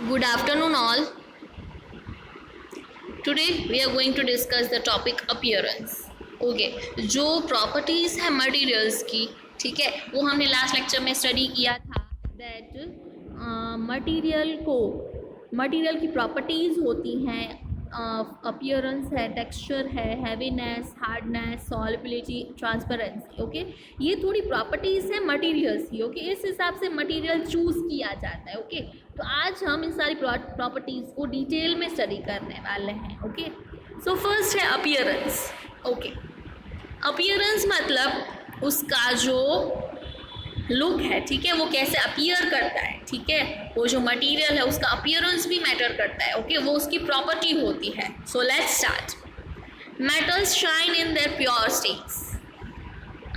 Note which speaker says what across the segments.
Speaker 1: Good afternoon, all. Today we are going to discuss the topic appearance. Okay, जो properties है materials की, ठीक है, वो हमने लास्ट लेक्चर में स्टडी किया था that मटीरियल की प्रॉपर्टीज़ होती हैं, अपीयरेंस है, टेक्सचर है, heaviness, hardness, solubility, transparency. Okay, ये थोड़ी प्रॉपर्टीज़ हैं मटीरियल्स की. ओके, इस हिसाब से मटीरियल चूज़ किया जाता है. ओके, तो आज हम इन सारी प्रॉपर्टीज़ को डिटेल में स्टडी करने वाले हैं. ओके, सो फर्स्ट है अपीयरेंस. ओके, अपीयरेंस मतलब उसका जो लुक है, ठीक है, वो कैसे अपीयर करता है, ठीक है, वो जो मटेरियल है उसका अपीयरेंस भी मैटर करता है. ओके, वो उसकी प्रॉपर्टी होती है. So let's start. Metals shine in their pure states.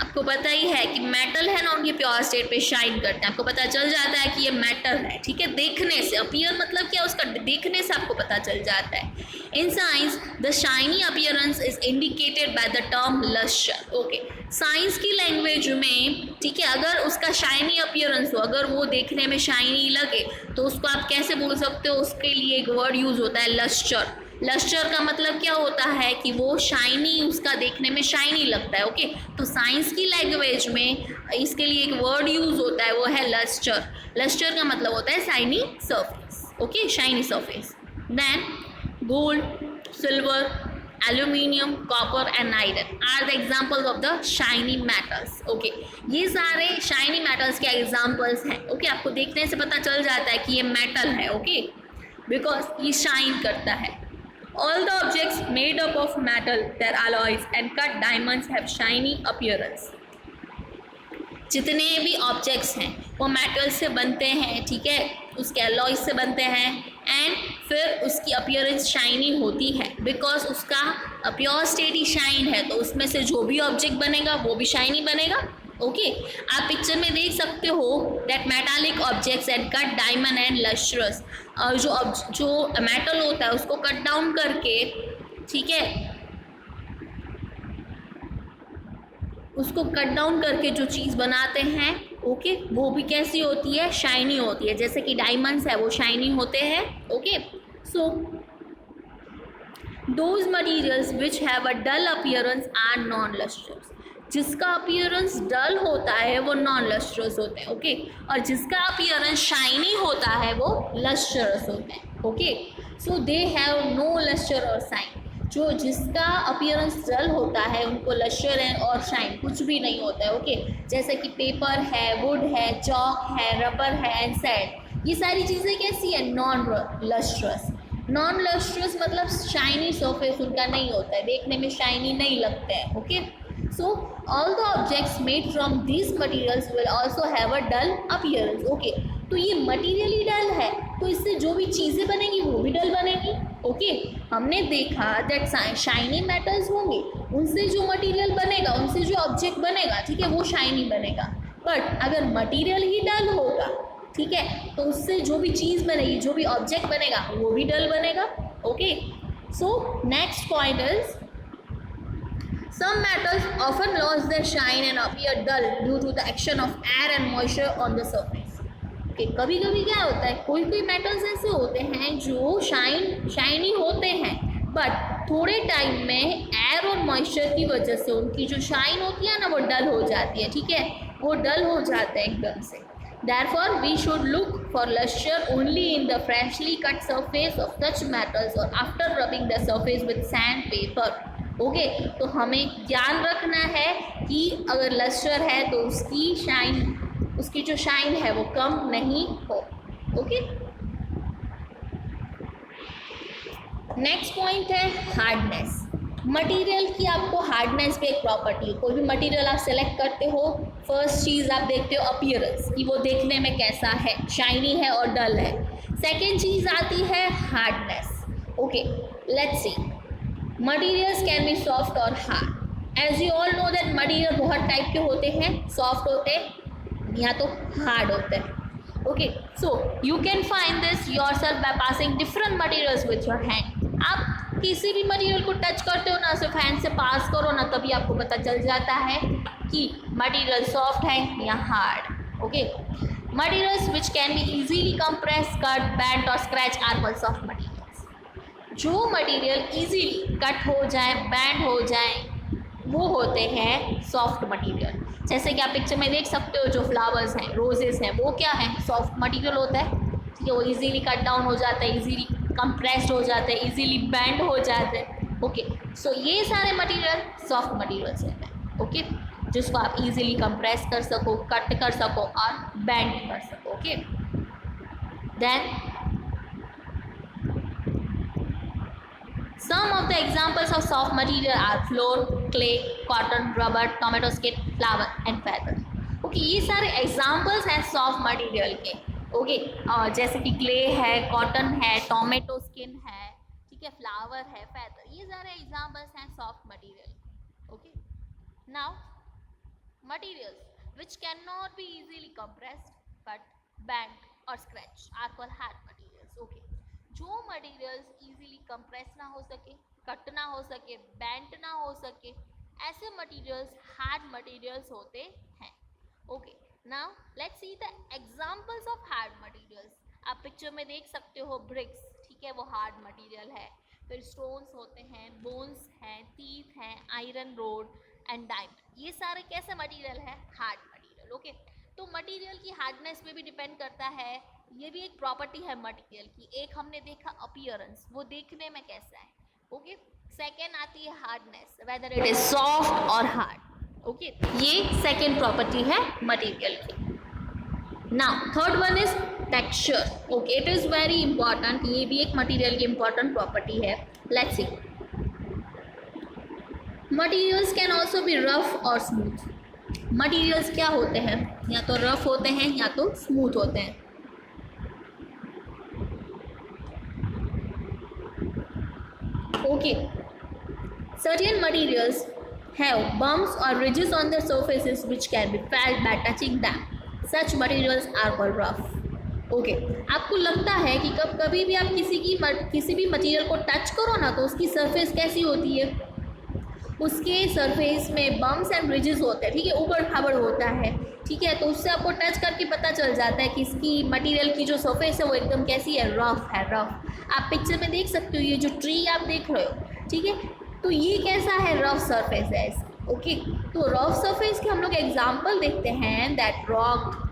Speaker 1: आपको पता ही है कि मेटल है ना, उनकी प्योर स्टेट पे शाइन करते हैं. आपको पता चल जाता है कि ये मेटल है, ठीक है, देखने से. अपीयर मतलब क्या, उसका देखने से आपको पता चल जाता है. In science the shiny appearance is indicated by the term lustre. Okay, science की लैंग्वेज में, ठीक है, अगर उसका शाइनी अपीयरेंस हो, अगर वो देखने में शाइनी लगे, तो उसको आप कैसे बोल सकते हो, उसके लिए एक वर्ड यूज होता है लस्टर. लस्टर का मतलब क्या होता है कि वो शाइनी, उसका देखने में शाइनी लगता है. ओके, तो साइंस की लैंग्वेज में इसके लिए एक वर्ड यूज होता है, वो है लस्टर. लस्टर का मतलब होता है shiny surface. Okay, shiny surface. Then gold, silver, aluminium, copper and iron are the examples of the shiny metals. Okay, ये सारे शाइनी मेटल्स के एग्जाम्पल्स हैं. ओके, आपको देखने से पता चल जाता है कि ये मेटल है. ओके, बिकॉज ये शाइन करता है. All the objects made up of metal, their alloys and cut diamonds have shiny appearance. जितने भी ऑब्जेक्ट्स हैं वो मेटल से बनते हैं, ठीक है, उसके अलॉयज से बनते हैं, एंड फिर उसकी अपीयरेंस शाइनी होती है बिकॉज उसका प्योर स्टेट ही शाइन है. तो उसमें से जो भी ऑब्जेक्ट बनेगा वो भी शाइनी बनेगा. ओके, आप पिक्चर में देख सकते हो that metallic objects and cut diamond and lustrous. जो मेटल होता है उसको कट डाउन करके, ठीक है, उसको कट डाउन करके जो चीज़ बनाते हैं, ओके, वो भी कैसी होती है, शाइनी होती है. जैसे कि डायमंड्स है वो शाइनी होते हैं. Okay, so those materials which have a dull appearance are non lustrous. जिसका अपीयरेंस डल होता है वो नॉन लस्ट्रस होते हैं. ओके, और जिसका अपीयरेंस शाइनी होता है वो लस्ट्रस होते हैं. Okay, so they have no lustre और शाइन. जो जिसका अपीयरेंस डल होता है उनको लस्टर है और शाइन कुछ भी नहीं होता है. ओके, जैसे कि पेपर है, वुड है, चॉक है, रबर है एंड सैंड, ये सारी चीज़ें कैसी है, नॉन लस्ट्रस. नॉन लस्ट्रस मतलब शाइनी सरफेस उनका नहीं होता है, देखने में शाइनी नहीं लगते हैं. Okay, so all the objects made from these materials will also have a dull appearance. Okay, तो ये मटेरियल ही डल है, तो इससे जो भी चीज़ें बनेंगी वो भी डल बनेगी. ओके, हमने देखा दैट शाइनी मेटल्स होंगे, उनसे जो मटेरियल बनेगा, उनसे जो ऑब्जेक्ट बनेगा, ठीक है, वो शाइनी बनेगा. बट अगर मटेरियल ही डल होगा, ठीक है, तो उससे जो भी चीज़ बनेगी, जो भी ऑब्जेक्ट बनेगा वो भी डल बनेगा. Okay, so next point is some metals often lose their shine and appear dull due to the action of air and moisture on the surface. Okay, कभी कभी क्या होता है, कोई कोई मेटल्स ऐसे होते हैं जो शाइनी होते हैं, बट थोड़े टाइम में एयर और मॉइस्चर की वजह से उनकी जो शाइन होती है ना वो डल हो जाती है. ठीक है, वो डल हो जाते हैं एकदम से. Therefore, we should look for luster only in the freshly cut surface of such metals or after rubbing the surface with sandpaper. Okay, तो हमें ध्यान रखना है कि अगर लस्टर है तो उसकी जो शाइन है वो कम नहीं हो. ओके, नेक्स्ट पॉइंट है हार्डनेस. मटेरियल की आपको हार्डनेस पे एक प्रॉपर्टी, कोई भी मटेरियल आप सेलेक्ट करते हो, फर्स्ट चीज़ आप देखते हो अपीयरेंस कि वो देखने में कैसा है, शाइनी है और डल है. सेकेंड चीज़ आती है hardness. Okay, let's see. Materials can be soft और hard. As you all know that material बहुत टाइप के होते हैं, सॉफ्ट होते हैं या तो हार्ड होते हैं. Okay, so you can find this yourself by passing different materials with your hand. आप किसी भी मटीरियल को टच करते हो ना, सिर्फ हैंड से पास करो ना, तभी आपको पता चल जाता है कि मटीरियल सॉफ्ट है या hard. Okay, Materials which can be easily compressed, cut, bent or scratch are called soft materials. जो मटेरियल इजीली कट हो जाए, बैंड हो जाए, वो होते हैं सॉफ्ट मटेरियल। जैसे कि आप पिक्चर में देख सकते हो, जो फ्लावर्स हैं, रोजेस हैं, वो क्या है, सॉफ्ट मटेरियल होता है। ठीक है, वो इजीली कट डाउन हो जाता है, इजीली कंप्रेस्ड हो जाते हैं, इजीली बैंड हो जाते हैं। ओके, सो ये सारे मटेरियल सॉफ्ट मटेरियल्स होते हैं। ओके, जिसको आप इजीली कंप्रेस कर सको, कट कर सको और बैंड कर सको। Okay, then some of the examples of soft material are flour, clay, cotton, rubber, tomato skin, flour and feather. Okay, ये सारे एग्जाम्पल्स हैं सॉफ्ट मटेरियल के। ओके, जैसे कि क्ले है, कॉटन है, टोमेटो स्किन है, ठीक है, फ्लावर है, फेदर, ये सारे एग्जाम्पल्स हैं soft material. Okay, now materials which cannot be easily compressed, cut, bent or scratch are called hard materials. Okay, जो materials easily compress ना हो सके, कट ना हो सके, bent ना हो सके, ऐसे materials hard materials होते हैं। Okay, now let's see the examples of hard materials. आप पिक्चर में देख सकते हो bricks, ठीक है, वो hard material है। फिर stones होते हैं, bones हैं, teeth हैं, iron rod एंड डायमंड, ये सारे कैसे मटेरियल है, हार्ड मटेरियल। ओके, तो मटेरियल की हार्डनेस पे भी डिपेंड करता है, ये भी एक प्रॉपर्टी है मटेरियल की। एक हमने देखा अपीयरेंस, वो देखने में कैसा है। ओके, सेकेंड आती है hardness, whether it is soft और हार्ड। ओके, ये सेकेंड प्रॉपर्टी है मटेरियल की। Now third one is texture. Okay, it is very important, ये भी एक मटेरियल की इंपॉर्टेंट प्रॉपर्टी है। Let's see, materials can also B rough और स्मूथ। मटीरियल्स क्या होते हैं, या तो रफ होते हैं या तो स्मूथ होते हैं। Okay, certain materials have bumps और ridges on their surfaces which can be felt by touching them. Such materials are called rough. Okay, आपको लगता है कि कभी भी आप किसी भी मटीरियल को टच करो ना, तो उसकी सरफेस कैसी होती है, उसके सरफेस में बम्प्स एंड रिजेस होते हैं। ठीक है, ऊबड़ खाबड़ होता है। ठीक है, तो उससे आपको टच करके पता चल जाता है कि इसकी मटेरियल की जो सरफेस है वो एकदम कैसी है, रफ है, रफ। आप पिक्चर में देख सकते हो, ये जो ट्री आप देख रहे हो, ठीक है, तो ये कैसा है, रफ सरफेस है इसका। ओके, तो रफ सरफेस के हम लोग एग्जाम्पल देखते हैं, दैट रॉक।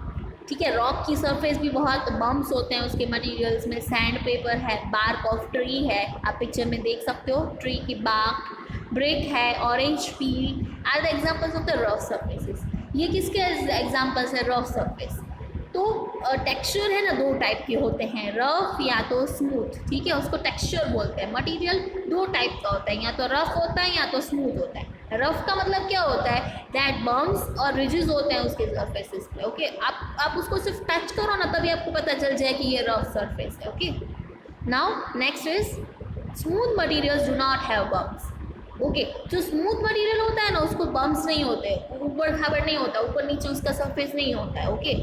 Speaker 1: ठीक है, रॉक की सरफेस भी बहुत बम्प्स होते हैं उसके मटेरियल्स में। सैंड पेपर है, बार्क ऑफ ट्री है, आप पिक्चर में देख सकते हो, ट्री की बार्क, ब्रिक है, orange peel are the examples of the rough surfaces. ये किसके एग्जाम्पल्स है, रफ सरफेस। तो टेक्सचर है ना, दो टाइप के होते हैं, रफ या तो स्मूथ। ठीक है, उसको टेक्सचर बोलते हैं। मटेरियल दो टाइप का होता है, या तो रफ होता है या तो स्मूथ होता है। रफ का मतलब क्या होता है, दैट बम्प्स और रिजेस होते हैं उसके सरफेसेस पे। ओके, आप उसको सिर्फ टच करो ना, तभी आपको पता चल जाए कि ये रफ सरफेस है। Okay, now next is smooth materials do not have bumps. Okay, जो स्मूथ मटेरियल होता है ना, उसको बम्प्स नहीं होते, ऊबड़ खाबड़ नहीं होता, ऊपर नीचे उसका सरफेस नहीं होता है। ओके,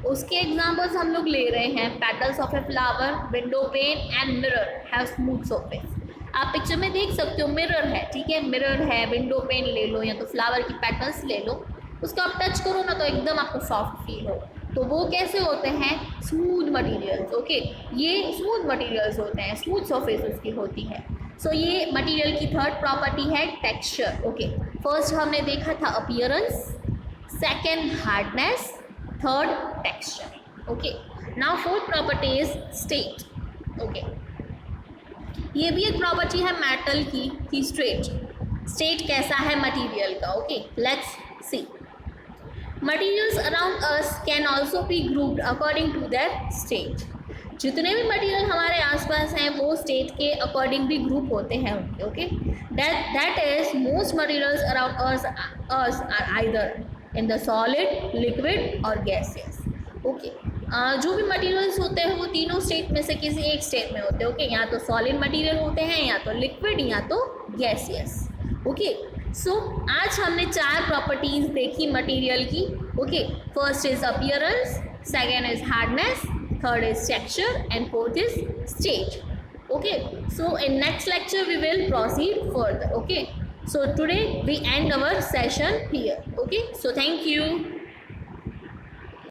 Speaker 1: उसके एग्जांपल्स हम लोग ले रहे हैं, petals of a flower, window pane and mirror have smooth surface. आप पिक्चर में देख सकते हो, मिरर है, ठीक है, मिरर है, विंडो पेन ले लो या तो फ्लावर की पेटल्स ले लो, उसको आप टच करो ना तो एकदम आपको सॉफ्ट फील हो। तो वो कैसे होते हैं, स्मूथ मटेरियल्स। ओके, ये स्मूथ मटेरियल्स होते हैं, स्मूथ सरफेस उसकी होती है। सो ये मटेरियल की थर्ड प्रॉपर्टी है टेक्सचर। ओके, फर्स्ट हमने देखा था appearance, second hardness, third texture. Okay, now fourth property is state. Okay, ये भी एक प्रॉपर्टी है मेटल की स्टेट कैसा है मटेरियल का। Okay, let's see, materials around us can also be grouped according to their state. जितने भी मटेरियल हमारे आसपास हैं वो स्टेट के अकॉर्डिंग भी ग्रुप होते हैं उनके। Okay, that is most materials around us are either in the solid, liquid और गैसियस। ओके, जो भी मटेरियल्स होते हैं वो तीनों स्टेट में से किसी एक स्टेट में होते हैं। ओके, या तो सॉलिड मटेरियल होते हैं, या तो लिक्विड, या तो गैसियस। ओके, सो आज हमने 4 प्रॉपर्टीज देखी मटेरियल की। Okay, first is appearance, second is hardness, third is texture and fourth is state. Okay, so in next lecture we will proceed further. Okay, so today we end our session here. Okay, so thank you.